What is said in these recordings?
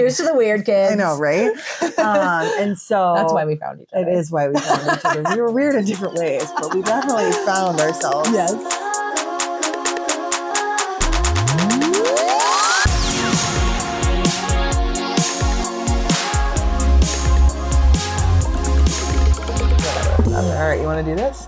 Here's to the weird kids. I know, right? And so that's why we found each other. It is why we found each other. We were weird in different ways, but we definitely found ourselves. Yes. All right, you want to do this?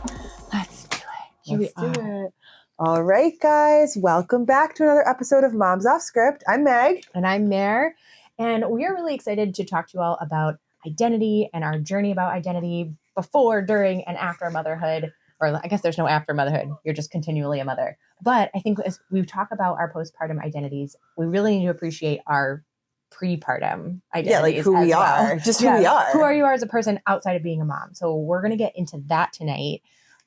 Let's do it. Here Let's we do are. it. All right, guys. Welcome back to another episode of Moms Off Script. I'm Meg. And I'm Mere. And we are really excited to talk to you all about identity and our journey about identity before, during, and after motherhood. Or I guess there's no after motherhood. You're just continually a mother. But I think as we talk about our postpartum identities, we really need to appreciate our prepartum identities. Yeah, like who we are. Just who we are. Who are you as a person outside of being a mom? So we're going to get into that tonight,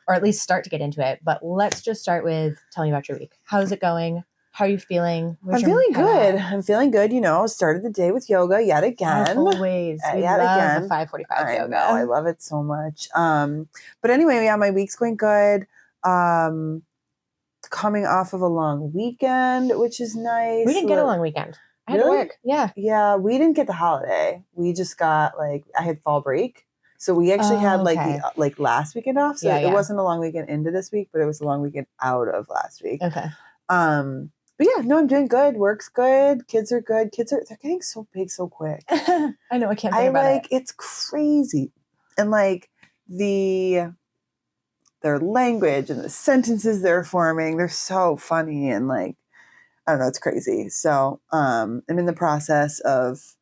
or at least start to get into it. But let's just start with telling you about your week. How's it going? How are you feeling? I'm feeling good. I'm feeling good. You know, started the day with yoga yet again. As always. We yet love again. the 5:45 I yoga. know, I love it so much. But anyway, yeah, my week's going good. Coming off of a long weekend, which is nice. We didn't get a long weekend. I had to work. Yeah. Yeah, we didn't get the holiday. We just got I had fall break. So we actually had the last weekend off. So it wasn't a long weekend into this week, but it was a long weekend out of last week. Okay. But yeah, no, I'm doing good. Work's good. Kids are good. They're getting so big so quick. I know. I can't think about it. It's crazy. And their language and the sentences they're forming, they're so funny and I don't know, it's crazy. So I'm in the process of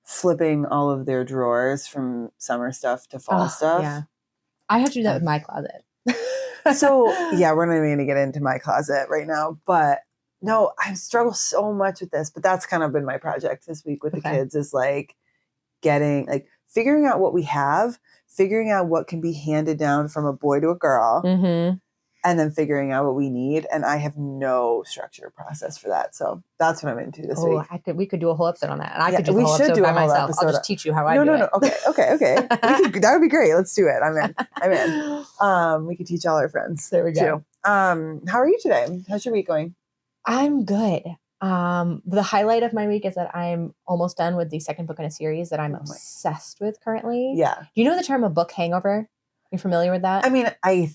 flipping all of their drawers from summer stuff to fall stuff. Yeah. I have to do that with my closet. So yeah, we're not even going to get into my closet right now, but no, I struggle so much with this, but that's kind of been my project this week with the kids is figuring out what we have, figuring out what can be handed down from a boy to a girl, and then figuring out what we need. And I have no structure process for that. So that's what I'm into this week. We could do a whole episode on that. And I could do the whole episode by myself. I'll just teach you how I do it. No. Okay. That would be great. Let's do it. I'm in. We could teach all our friends. There we go. Too. How are you today? How's your week going? I'm good. The highlight of my week is that I'm almost done with the second book in a series that I'm obsessed with currently. Yeah. Do you know the term a book hangover? Are you familiar with that? I mean, I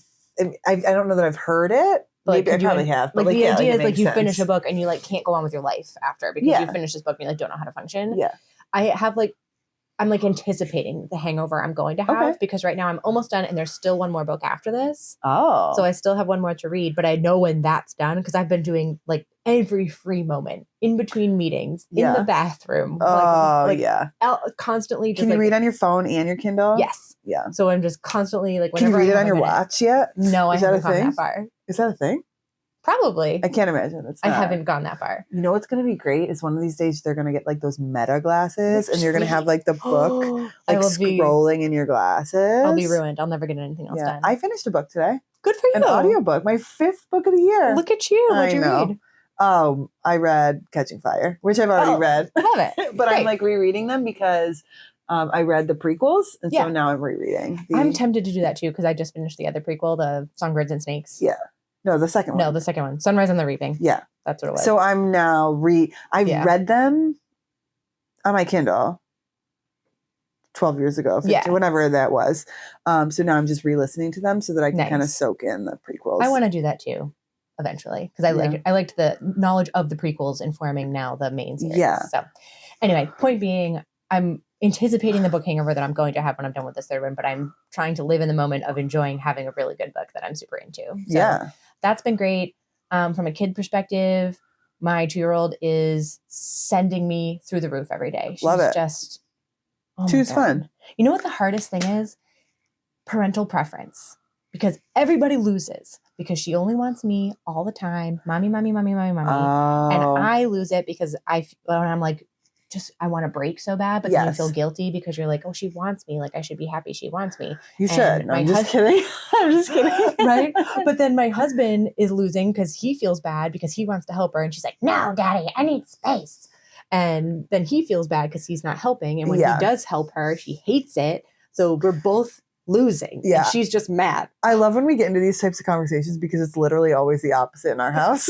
don't know that I've heard it. Maybe I probably have. But the idea is you sense. finish a book and you can't go on with your life after because you finish this book and you don't know how to function. Yeah. I have I'm anticipating the hangover I'm going to have because right now I'm almost done and there's still one more book after this. Oh. So I still have one more to read, but I know when that's done because I've been doing every free moment in between meetings in the bathroom. Constantly. Just, can you read on your phone and your Kindle? Yes. Yeah. So I'm just constantly Can you read it on your watch yet? No, I haven't gone that far. Is that a thing? Probably. I can't imagine. I haven't gone that far. You know what's going to be great is one of these days they're going to get those meta glasses and you're going to have the book scrolling in your glasses. I'll be ruined. I'll never get anything else done. I finished a book today. Good for you. An audiobook. My 5th book of the year. Look at you. What'd you read? Oh, I read Catching Fire, which I've already read. I love it. But I'm rereading them because I read the prequels and so now I'm rereading. I'm tempted to do that too because I just finished the other prequel, the Songbirds and Snakes. Yeah. No, the second one. No, the second one. Sunrise on the Reaping. Yeah. That's what it was. So I'm now I've read them on my Kindle 12 years ago, 15, whenever that was. So now I'm just re-listening to them so that I can kind of soak in the prequels. I want to do that too, eventually. Because I liked the knowledge of the prequels informing now the main series. Yeah. So anyway, point being, I'm anticipating the book hangover that I'm going to have when I'm done with this third one, but I'm trying to live in the moment of enjoying having a really good book that I'm super into. So that's been great. From a kid perspective, my 2-year-old is sending me through the roof every day. Love it. Just Two's fun. You know what the hardest thing is? Parental preference. Because everybody loses because she only wants me all the time. Mommy, mommy, mommy, mommy, mommy. Oh. And I lose it because I'm I want to break so bad, but then you feel guilty because you're oh, she wants me. I should be happy she wants me. You should. No, I'm just kidding. I'm just kidding. Right? But then my husband is losing because he feels bad because he wants to help her. And she's like, no, Daddy, I need space. And then he feels bad because he's not helping. And when he does help her, she hates it. So we're both losing. Yeah. And she's just mad. I love when we get into these types of conversations because it's literally always the opposite in our house.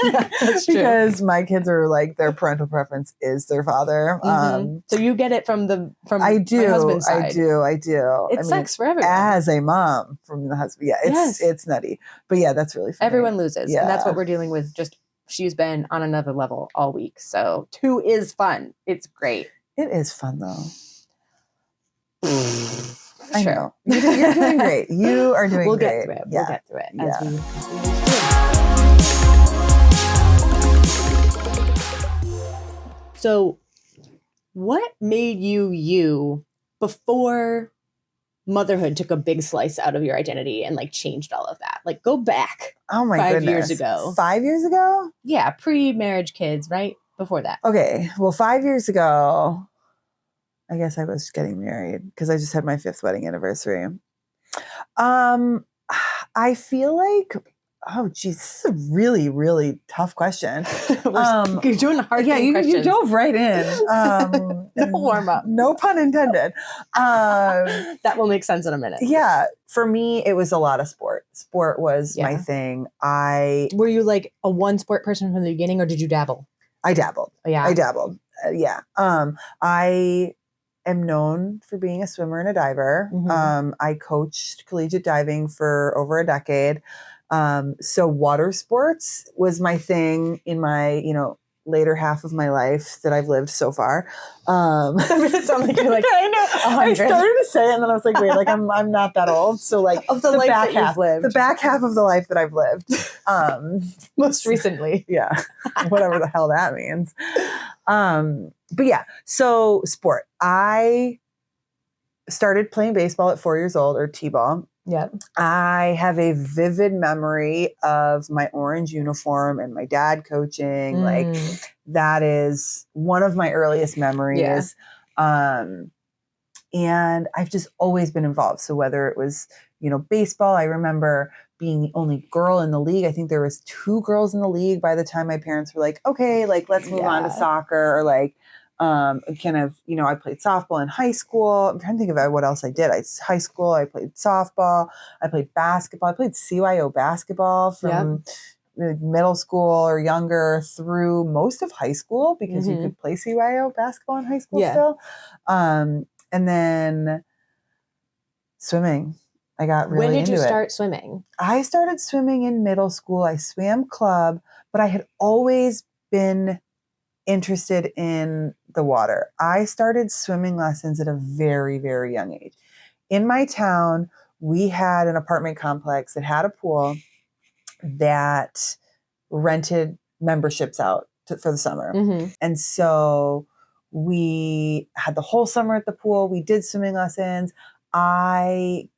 Yeah, that's true. Because my kids are like, their parental preference is their father. So you get it from I do, my husband's side. I do. It sucks for everyone. As a mom from the husband, yeah, it's nutty. But yeah, that's really funny. Everyone loses, and that's what we're dealing with. Just she's been on another level all week, so 2 is fun. It's great. It is fun though. I know. You're doing great. You are doing great. We'll get through it. Yeah. We'll get through it as we So, what made you before motherhood took a big slice out of your identity and like changed all of that? Like, go back. Oh my 5 goodness. years ago. 5 years ago? Yeah, pre-marriage kids, right? Before that. Okay. Well, 5 years ago, I guess I was getting married because I just had my 5th wedding anniversary. I feel like, oh geez, this is a really, really tough question. You're doing hard you dove right in. No warm up. No pun intended. That will make sense in a minute. Yeah. For me, it was a lot of sport. Sport was my thing. Were you like a one sport person from the beginning, or did you dabble? I dabbled. Yeah. I dabbled. Yeah. I am known for being a swimmer and a diver. Mm-hmm. I coached collegiate diving for over a decade. So water sports was my thing in my, later half of my life that I've lived so far. It sounds like you're like, I know. 100. I started to say it and then I was like, wait, like I'm not that old. So like of the life that you've lived. The back half of the life that I've lived. Most recently. Yeah. Whatever the hell that means. But yeah, so sport. I started playing baseball at 4 years old, or t-ball. Yeah. I have a vivid memory of my orange uniform and my dad coaching. Like that is one of my earliest memories. Yeah. And I've just always been involved. So whether it was, baseball, I remember being the only girl in the league. I think there was 2 girls in the league by the time my parents were like, okay, like let's move on to soccer, or like, I played softball in high school. I'm trying to think of what else I did. High school, I played softball. I played basketball. I played CYO basketball from middle school or younger through most of high school, because you could play CYO basketball in high school still. And then swimming. I got really into it. When did you start swimming? I started swimming in middle school. I swam club, but I had always been interested in the water. I started swimming lessons at a very, very young age. In my town, we had an apartment complex that had a pool that rented memberships out for the summer. And so we had the whole summer at the pool. We did swimming lessons. I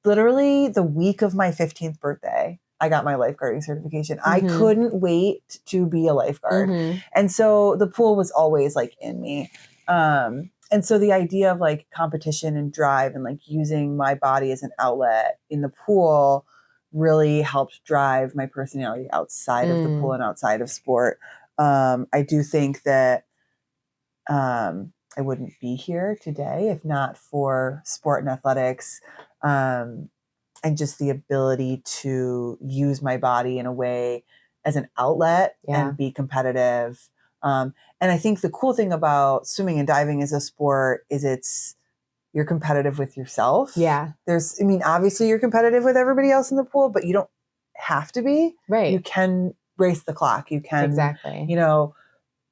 literally, the week of my 15th birthday, I got my lifeguarding certification. I couldn't wait to be a lifeguard. And so the pool was always like in me. And so the idea of like competition and drive and like using my body as an outlet in the pool really helped drive my personality outside of the pool and outside of sport. I do think that I wouldn't be here today if not for sport and athletics. And just the ability to use my body in a way as an outlet and be competitive. And I think the cool thing about swimming and diving as a sport is you're competitive with yourself. Yeah. Obviously you're competitive with everybody else in the pool, but you don't have to be. Right. You can race the clock. You can, exactly,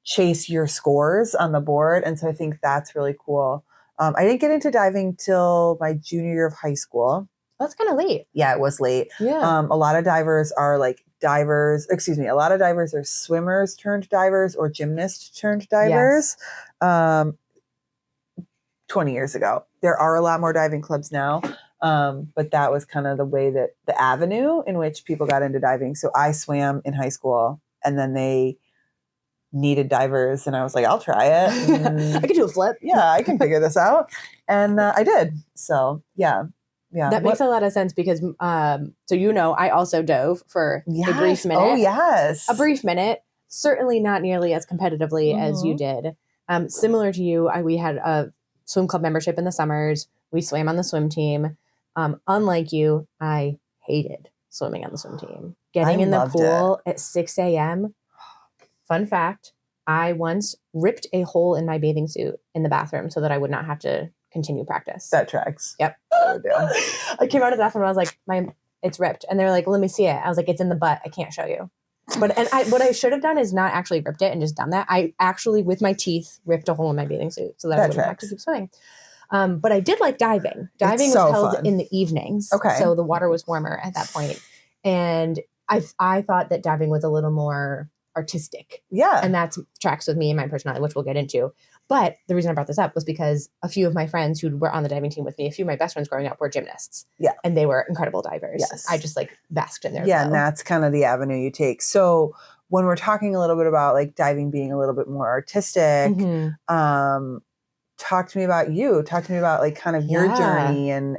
chase your scores on the board. And so I think that's really cool. I didn't get into diving till my junior year of high school. That's kind of late. Yeah, it was late. Yeah. A lot of divers are a lot of divers are swimmers turned divers or gymnasts turned divers. Yes. 20 years ago. There are a lot more diving clubs now. But that was kind of the way that the avenue in which people got into diving. So I swam in high school and then they needed divers and I was like, I'll try it. I can do a flip. Yeah, I can figure this out. And I did. So yeah. Yeah. That makes a lot of sense because, I also dove for a brief minute. Oh, yes. A brief minute. Certainly not nearly as competitively as you did. Similar to you, we had a swim club membership in the summers. We swam on the swim team. Unlike you, I hated swimming on the swim team. Getting in the loved pool at 6 a.m. Fun fact, I once ripped a hole in my bathing suit in the bathroom so that I would not have to continue practice. That tracks. Yep. Oh, I came out of the bathroom and I was like, it's ripped. And they're like, let me see it. I was like, it's in the butt. I can't show you. What I should have done is not actually ripped it and just done that. I actually, with my teeth, ripped a hole in my bathing suit so that I wouldn't have to keep swimming. But I did like diving. Diving was held in the evenings. Okay. So the water was warmer at that point. And I thought that diving was a little more artistic. Yeah. And that tracks with me and my personality, which we'll get into. But the reason I brought this up was because a few of my friends who were on the diving team with me, a few of my best friends growing up were gymnasts. Yeah. And they were incredible divers. Yes. I just like basked in their Yeah. glow. And that's kind of the avenue you take. So when we're talking a little bit about like diving being a little bit more artistic, talk to me about you. Talk to me about like kind of your journey and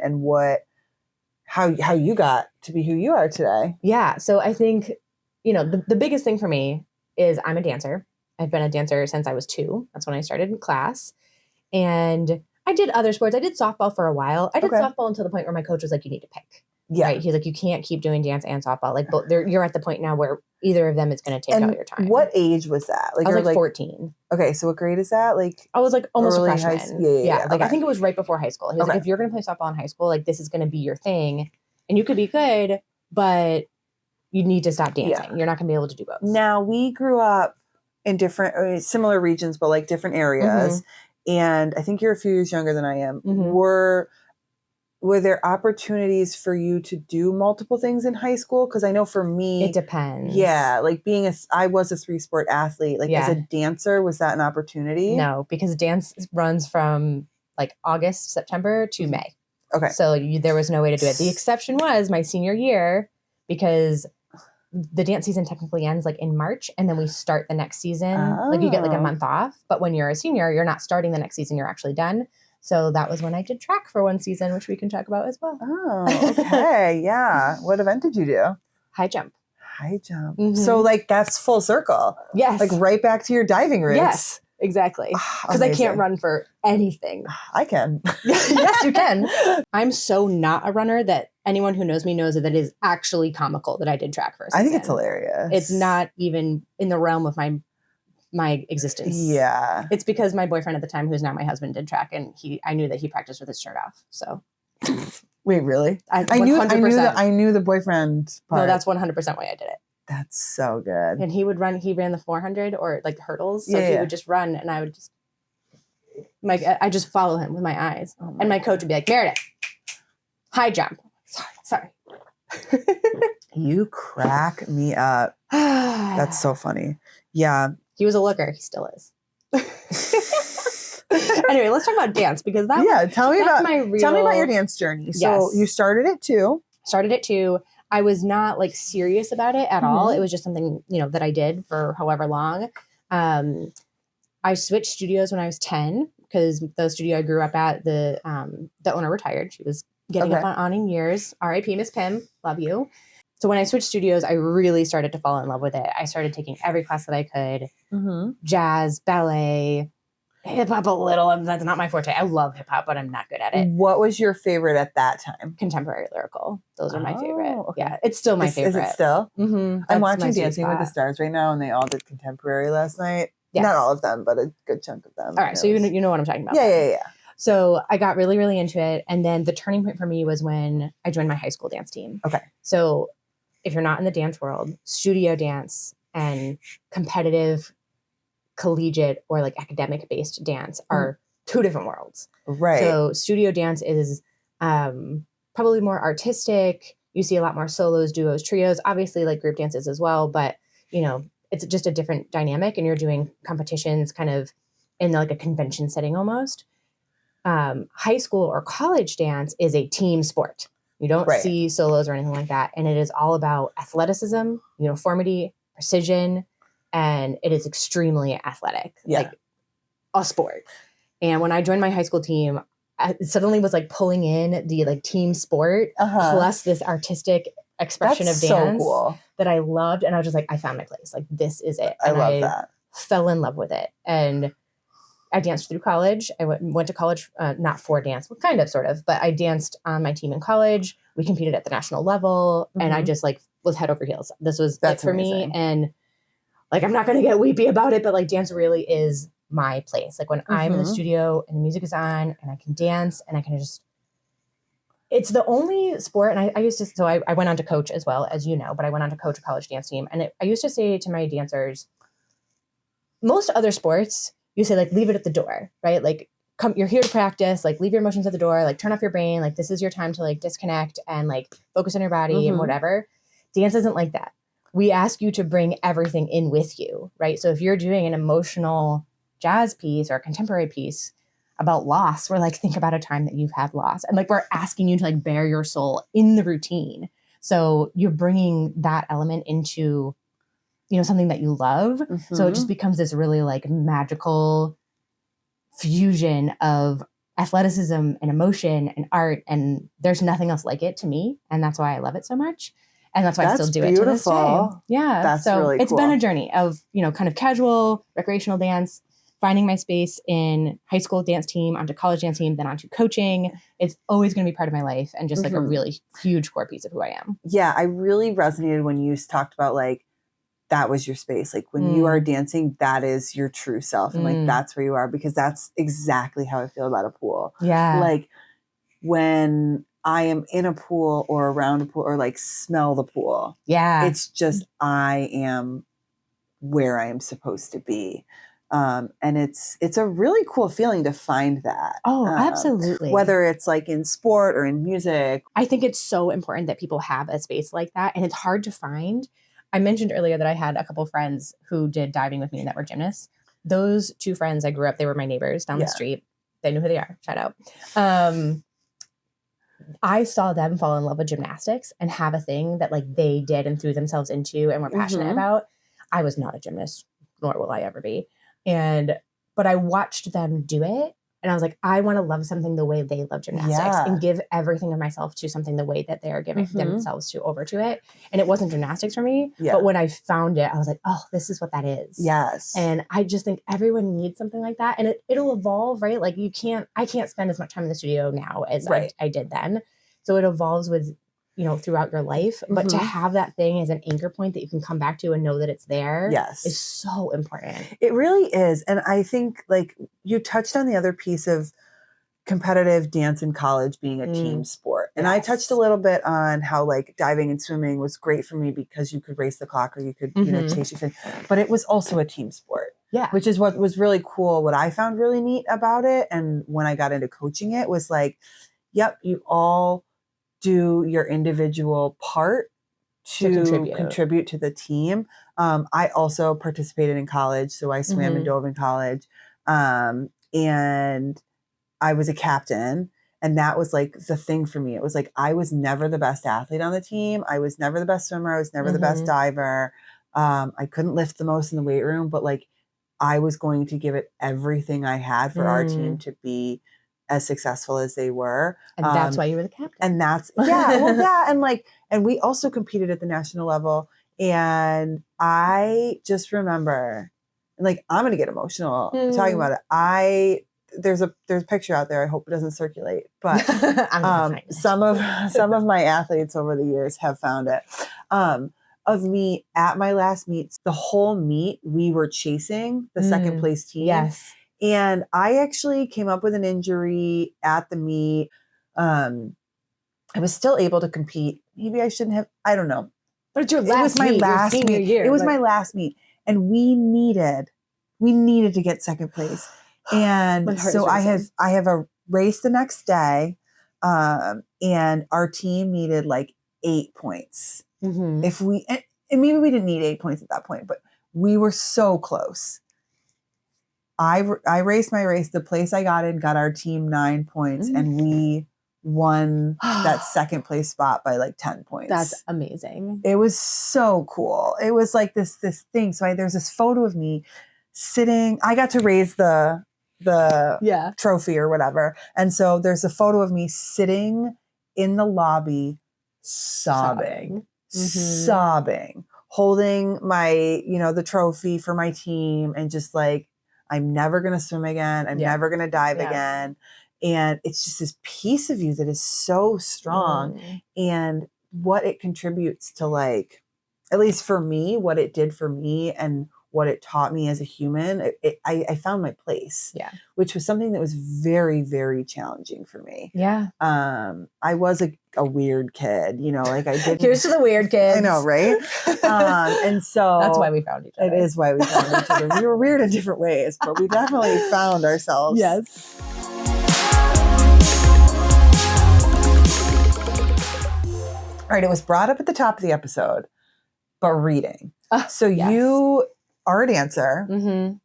how you got to be who you are today. Yeah. So I think, the biggest thing for me is I'm a dancer. I've been a dancer since I was 2. That's when I started in class. And I did other sports. I did softball for a while. I did softball until the point where my coach was like, you need to pick. Yeah. Right? He's like, you can't keep doing dance and softball. Like, you're at the point now where either of them is going to take all your time. What age was that? Like, I was like 14. Okay. So what grade is that? Like, I was like almost a freshman. Yeah. Like, I think it was right before high school. He was like, if you're going to play softball in high school, like, this is going to be your thing. And you could be good, but you need to stop dancing. Yeah. You're not going to be able to do both. Now, we grew up in different, similar regions, but like different areas. And I think you're a few years younger than I am. Were there opportunities for you to do multiple things in high school? Because I know for me, it depends. Yeah, like I was a 3-sport athlete. Like as a dancer, was that an opportunity? No, because dance runs from like August, September to May. Okay. So there was no way to do it. The exception was my senior year, because the dance season technically ends like in March, and then we start the next season. Like you get like a month off. But when you're a senior, you're not starting the next season. You're actually done. So that was when I did track for one season, which we can talk about as well. Oh, okay. Yeah. What event did you do? High jump. High jump. So like that's full circle. Yes. Like right back to your diving roots. Yes, exactly. Because I can't run for anything. I can. Yes, you can. I'm so not a runner that anyone who knows me knows that it is actually comical that I did track for a season. I think it's hilarious. It's not even in the realm of my existence. Yeah. It's because my boyfriend at the time, who's now my husband, did track, and I knew that he practiced with his shirt off. So wait, really? I knew the boyfriend part. No, that's 100% why I did it. That's so good. And he ran the 400 or like hurdles. So he would just run, and I would just I just follow him with my eyes. Oh my and my coach would be like, Meredith, high jump. Sorry. You crack me up. That's so funny. Yeah. He was a looker. He still is. Anyway, let's talk about dance, because tell me about your dance journey. So you started at 2. Started at 2. I was not like serious about it at all. It was just something, that I did for however long. I switched studios when I was 10, because the studio I grew up at, the owner retired. She was getting up on in years. R.I.P. Miss Pim. Love you. So when I switched studios, I really started to fall in love with it. I started taking every class that I could. Jazz, ballet, hip hop a little. That's not my forte. I love hip hop, but I'm not good at it. What was your favorite at that time? Contemporary lyrical. Those are my favorite. Okay. Yeah, it's still my favorite. Is it still? Mm-hmm. I'm watching Dancing with the Stars right now, and they all did contemporary last night. Yes. Not all of them, but a good chunk of them. All right, so you know what I'm talking about. Yeah. So I got really, really into it. And then the turning point for me was when I joined my high school dance team. Okay. So if you're not in the dance world, studio dance and competitive, collegiate, or like academic based dance are 2 different worlds. Right. So studio dance is probably more artistic. You see a lot more solos, duos, trios, obviously like group dances as well. But, it's just a different dynamic, and you're doing competitions kind of in like a convention setting almost. High school or college dance is a team sport. You don't see solos or anything like that. And it is all about athleticism, uniformity, precision, and it is extremely athletic, like a sport. And when I joined my high school team, I suddenly was like pulling in the like team sport plus this artistic expression of dance so cool. that I loved. And I was just like, I found my place. Like, this is it. I love that. Fell in love with it. And I danced through college. I went to college, not for dance, but kind of, sort of, but I danced on my team in college. We competed at the national level, and I just like was head over heels. This was it for me. And like, I'm not going to get weepy about it, but like, dance really is my place. Like, when I'm in the studio and the music is on and I can dance and I can just, it's the only sport. And I used to, so I went on to coach as well, as you know, but I went on to coach a college dance team. And I used to say to my dancers, most other sports, you say like, leave it at the door, right? Like, come, you're here to practice, like leave your emotions at the door, like turn off your brain. Like, this is your time to like disconnect and like focus on your body and whatever. Dance isn't like that. We ask you to bring everything in with you, right? So if you're doing an emotional jazz piece or a contemporary piece about loss, we're like, think about a time that you've had loss. And like, we're asking you to like bare your soul in the routine. So you're bringing that element into, you know, something that you love. So it just becomes this really like magical fusion of athleticism and emotion and art. And there's nothing else like it to me. And that's why I love it so much. And that's why I still do it to this day. Yeah. That's so really it's cool. been a journey of, you know, kind of casual recreational dance, finding my space in high school dance team, onto college dance team, then onto coaching. It's always going to be part of my life and just like a really huge core piece of who I am. Yeah. I really resonated when you talked about like, that was your space. Like when you are dancing, that is your true self. And like, that's where you are, because that's exactly how I feel about a pool. Yeah. Like when I am in a pool or around a pool or like smell the pool. Yeah. It's just, I am where I am supposed to be. And it's a really cool feeling to find that. Oh, absolutely. Whether it's like in sport or in music. I think it's so important that people have a space like that. And it's hard to find. I mentioned earlier that I had a couple friends who did diving with me and that were gymnasts. Those two friends, I grew up, they were my neighbors down the street. They knew who they are. Shout out. I saw them fall in love with gymnastics and have a thing that like they did and threw themselves into and were passionate about. I was not a gymnast, nor will I ever be. But I watched them do it. And I was like, I want to love something the way they love gymnastics and give everything of myself to something the way that they are giving themselves to over to it. And it wasn't gymnastics for me. But when I found it, I was like, oh, this is what that is. Yes. And I just think everyone needs something like that. And it'll evolve, right? Like I can't spend as much time in the studio now as I did then. So it evolves with, you know, throughout your life. But to have that thing as an anchor point that you can come back to and know that it's there is so important. It really is. And I think like you touched on the other piece of competitive dance in college being a team sport. And I touched a little bit on how like diving and swimming was great for me because you could race the clock or you could, you know, chase your fin. But it was also a team sport. Yeah. Which is what was really cool. What I found really neat about it. And when I got into coaching it was like, yep, you all do your individual part to contribute to the team. I also participated in college. So I swam and dove in college. And I was a captain. And that was like the thing for me. It was like, I was never the best athlete on the team. I was never the best swimmer. I was never the best diver. I couldn't lift the most in the weight room, but like I was going to give it everything I had for our team to be as successful as they were. And that's why you were the captain. And that's, and like, and we also competed at the national level. And I just remember, like, I'm going to get emotional talking about it. There's a picture out there. I hope it doesn't circulate, but some of my athletes over the years have found it. Of me at my last meet, the whole meet, we were chasing the second place team. Yes. And I actually came up with an injury at the meet. I was still able to compete. Maybe I shouldn't have. I don't know. But it's your last meet, your senior year. It was my last meet. And we needed to get second place. And so I have a race the next day. And our team needed like 8 points. If we, and maybe we didn't need 8 points at that point, but we were so close. I raced my race. The place I got in got our team 9 points, and we won that second place spot by like 10 points. That's amazing. It was so cool. It was like this thing. So there's this photo of me sitting. I got to raise the trophy or whatever, and so there's a photo of me sitting in the lobby, sobbing, holding my, the trophy for my team, and just like, I'm never going to swim again. I'm never going to dive again. And it's just this piece of you that is so strong, and what it contributes to, like, at least for me, what it did for me and what it taught me as a human, I found my place, which was something that was very, very challenging for me. Yeah. I was a weird kid, you know, like I did. Here's to the weird kids. I know, right? And so that's why we found each other. It is why we found each other. We were weird in different ways, but we definitely found ourselves. Yes. All right, it was brought up at the top of the episode, but reading. So you are a dancer.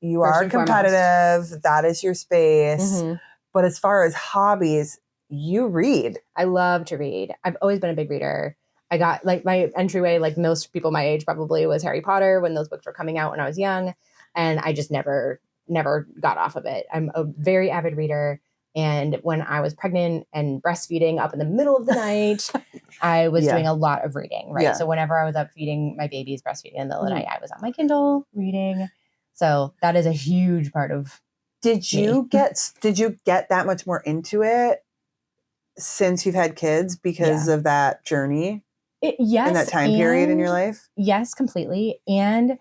You First are competitive. Foremost. That is your space. But as far as hobbies, you read. I love to read. I've always been a big reader. I got, like, my entryway, like most people my age probably, was Harry Potter when those books were coming out when I was young. And I just never got off of it. I'm a very avid reader. And when I was pregnant and breastfeeding up in the middle of the night, I was doing a lot of reading, right? So whenever I was up feeding my babies, breastfeeding in the middle of the night, I was on my Kindle reading. So that is a huge part of Did you get that much more into it since you've had kids because of that journey? Yes. In that time period in your life? Yes, completely. And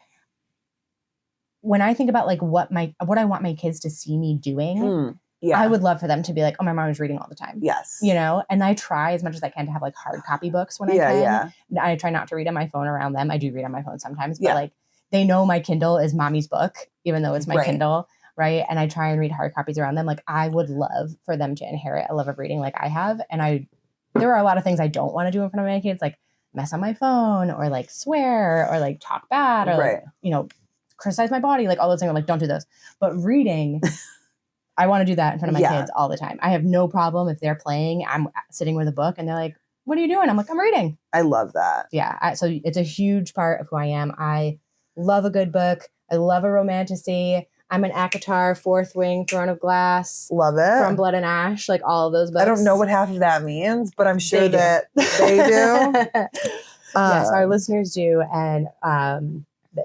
when I think about, like, what I want my kids to see me doing, I would love for them to be like, oh, my mom is reading all the time. Yes. You know, and I try as much as I can to have, like, hard copy books when I can. I try not to read on my phone around them. I do read on my phone sometimes, but like, they know my Kindle is mommy's book, even though it's my Kindle. Right. And I try and read hard copies around them. Like, I would love for them to inherit a love of reading like I have. And there are a lot of things I don't want to do in front of my kids, like mess on my phone or like swear or like talk bad or like, you know, criticize my body, like all those things. I'm like, don't do those. But reading, I want to do that in front of my kids all the time. I have no problem if they're playing, I'm sitting with a book and they're like, what are you doing? I'm like, I'm reading. I love that. Yeah. So it's a huge part of who I am. I love a good book. I love a romantasy. I'm an ACOTAR, Fourth Wing, Throne of Glass. Love it. From Blood and Ash, like all of those books. I don't know what half of that means, but I'm sure that they do. Yes, our listeners do. And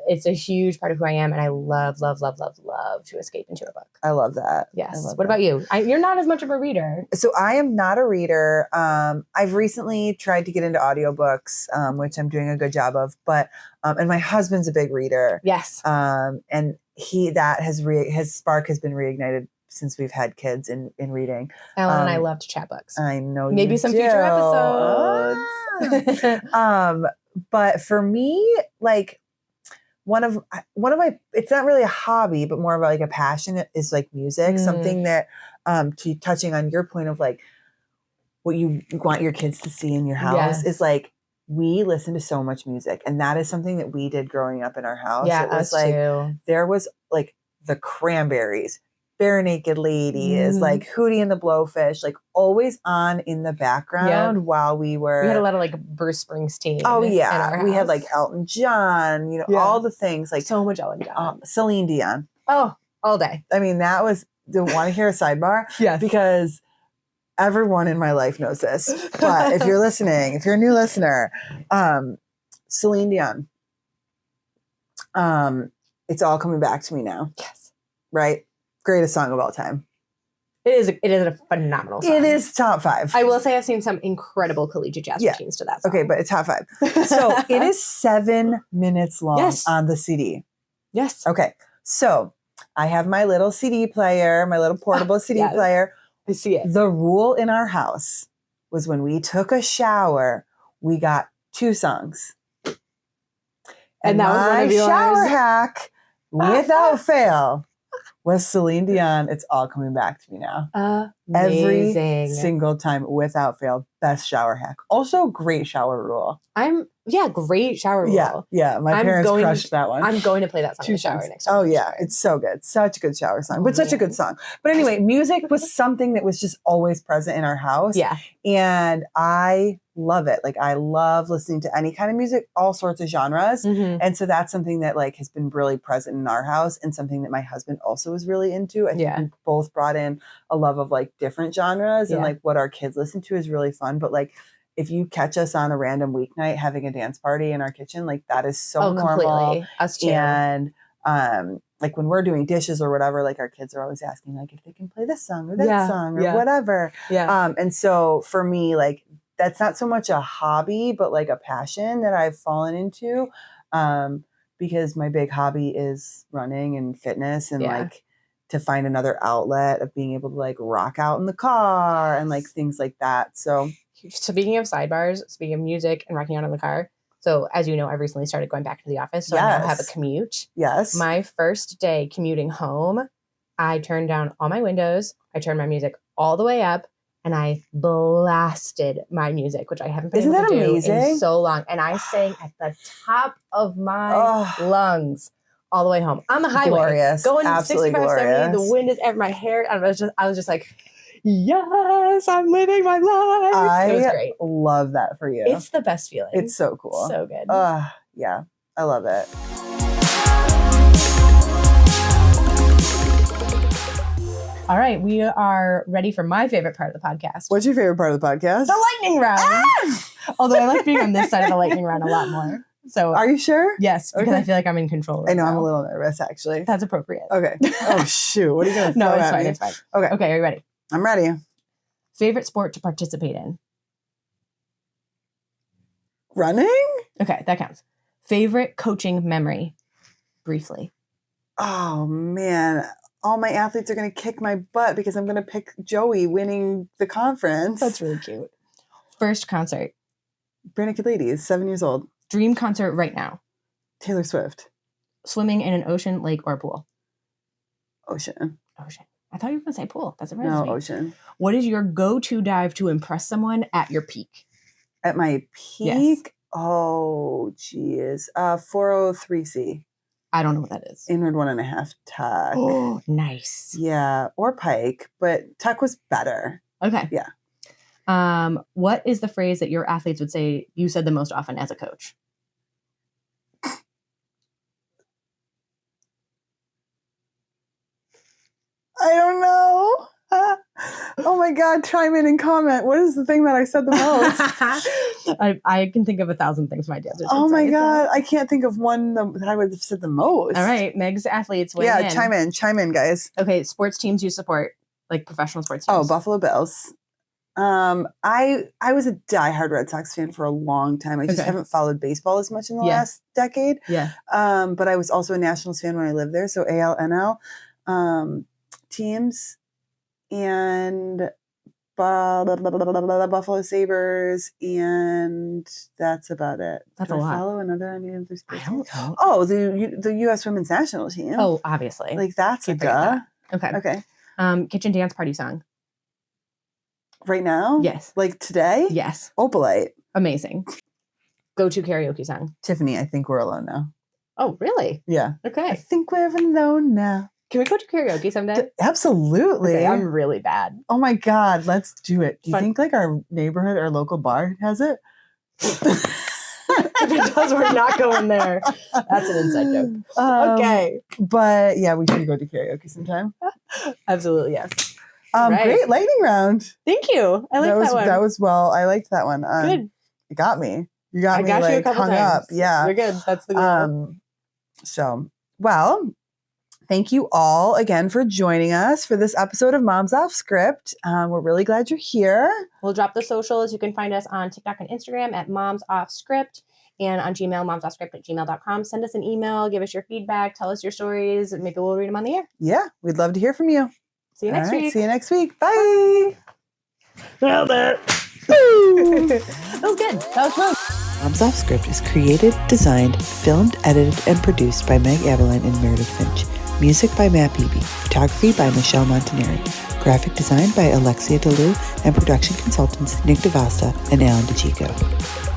it's a huge part of who I am. And I love, love, love, love, love to escape into a book. I love that. Yes. What about you? You're not as much of a reader. So I am not a reader. I've recently tried to get into audiobooks, which I'm doing a good job of. But and my husband's a big reader. Yes. And his spark has been reignited since we've had kids in reading. Ellen and I love to chat books. I know maybe you some do. future episodes. But for me, like one of my, it's not really a hobby, but more of like a passion is like music. Something that touching on your point of like what you want your kids to see in your house is like, we listen to so much music, and that is something that we did growing up in our house. Yeah, it was us like too. There was like the Cranberries, Bare Naked Ladies, like Hootie and the Blowfish, like always on in the background while we had a lot of like Bruce Springsteen. Oh yeah, in our house. We had like Elton John, you know, all the things, like so much Elton John, Celine Dion. Oh, all day. I mean, that was. Do you want to hear a sidebar? Yes, because everyone in my life knows this, but if you're listening, if you're a new listener, Celine Dion, It's All Coming Back to Me Now. Yes. Right? Greatest song of all time. It is a phenomenal song. It is top 5. I will say I've seen some incredible collegiate jazz routines to that song. Okay, but it's top 5. So it is 7 minutes long on the CD. Yes. Okay. So I have my little CD player, my little portable CD player. I see it. The rule in our house was when we took a shower, we got 2 songs. And that was one of yours. Shower hack, without fail, was Celine Dion. It's All Coming Back to Me Now. Amazing. Every single time, without fail, best shower hack. Also, great shower rule. Great shower rule. Yeah. My parents crushed that one. I'm going to play that song in the shower next time. Oh yeah, it's so good. Such a good shower song, but such a good song. But anyway, music was something that was just always present in our house. Yeah. And I love it. Like, I love listening to any kind of music, all sorts of genres. And so that's something that like has been really present in our house, and something that my husband also is really into. I think we both brought in a love of like different genres, and like what our kids listen to is really fun. But like, if you catch us on a random weeknight having a dance party in our kitchen, like that is so normal. Completely. Us too. And like when we're doing dishes or whatever, like our kids are always asking like if they can play this song or that Yeah, song or yeah. whatever. Yeah. And so for me, like that's not so much a hobby, but like a passion that I've fallen into. Because my big hobby is running and fitness and like to find another outlet of being able to like rock out in the car and like things like that. So speaking of sidebars, speaking of music and rocking out in the car. So as you know, I've recently started going back to the office. So I now have a commute. Yes. My first day commuting home, I turned down all my windows. I turned my music all the way up and I blasted my music, which I haven't been able to do in so long. And I sang at the top of my lungs all the way home on the highway. Glorious. Going Absolutely 65, glorious. 70, the wind is at my hair. I was just like, yes, I'm living my life. It was great. Love that for you. It's the best feeling. It's so cool. So good. Yeah, I love it. All right, we are ready for my favorite part of the podcast. What's your favorite part of the podcast? The lightning round. Although I like being on this side of the lightning round a lot more. So are you sure? Yes, because I feel like I'm in control right I know, now. I'm a little nervous actually. That's appropriate. Okay. Oh shoot, what are you going to throw at me? It's fine. Okay, are you ready? I'm ready. Favorite sport to participate in? Running? Okay, that counts. Favorite coaching memory? Briefly. Oh man, all my athletes are going to kick my butt because I'm going to pick Joey winning the conference. That's really cute. First concert? Bare Ladies, 7 years old. Dream concert right now? Taylor Swift. Swimming in an ocean, lake, or pool? Ocean. I thought you were going to say pool. That's No, ocean. What is your go-to dive to impress someone at your peak? At my peak? Yes. Oh, geez. 403C. I don't know what that is. Inward 1.5 tuck. Oh, nice. Yeah, or pike, but tuck was better. Okay. Yeah. What is the phrase that your athletes would say you said the most often as a coach? I don't know. Oh my God, chime in and comment. What is the thing that I said the most? I can think of 1,000 things my dancers Oh would my say, God, so. I can't think of one that I would have said the most. All right, Meg's athletes weigh in. Chime in, guys. Okay, sports teams you support, like professional sports teams. Oh, Buffalo Bills. I was a diehard Red Sox fan for a long time. I just haven't followed baseball as much in the last decade. Yeah. But I was also a Nationals fan when I lived there. So AL, NL teams and Buffalo Sabres, and that's about it. That's Do a lot. Follow another any other sports? I don't know. Oh, the U.S. Women's National Team. Oh, obviously. Like that's a duh. Okay. Kitchen dance party song. Right now? Yes. Like today? Yes. Opalite. Amazing. Go-to karaoke song. Tiffany, I think we're alone now. Oh, really? Yeah. I Okay. think we're alone now. Can we go to karaoke someday? Absolutely. Okay, I'm really bad. Oh my God, let's do it. Do you Fun. think like our neighborhood or local bar has it? If it does, we're not going there. That's an inside joke. Okay. But yeah, we should go to karaoke sometime. Absolutely, yes. Right. Great lightning round. Thank you. I like that one. That was I liked that one. Good. You got me. You got me you a like couple hung times. up. Yeah. You're good. That's the goal. Thank you all again for joining us for this episode of Moms Off Script. We're really glad you're here. We'll drop the socials. You can find us on TikTok and Instagram at Moms Off Script, and on Gmail, momsoffscript@gmail.com. Send us an email. Give us your feedback. Tell us your stories. Maybe we'll read them on the air. Yeah, we'd love to hear from you. See you next week. See you next week. Bye. Nailed it. That was good. That was fun. Moms Off Script is created, designed, filmed, edited, and produced by Megg Abelein and Meredith Finch. Music by Matt Beebe. Photography by Michelle Montineri. Graphic design by Alexia Dulieu, and production consultants Nick DiVasta and Alan DiCicco.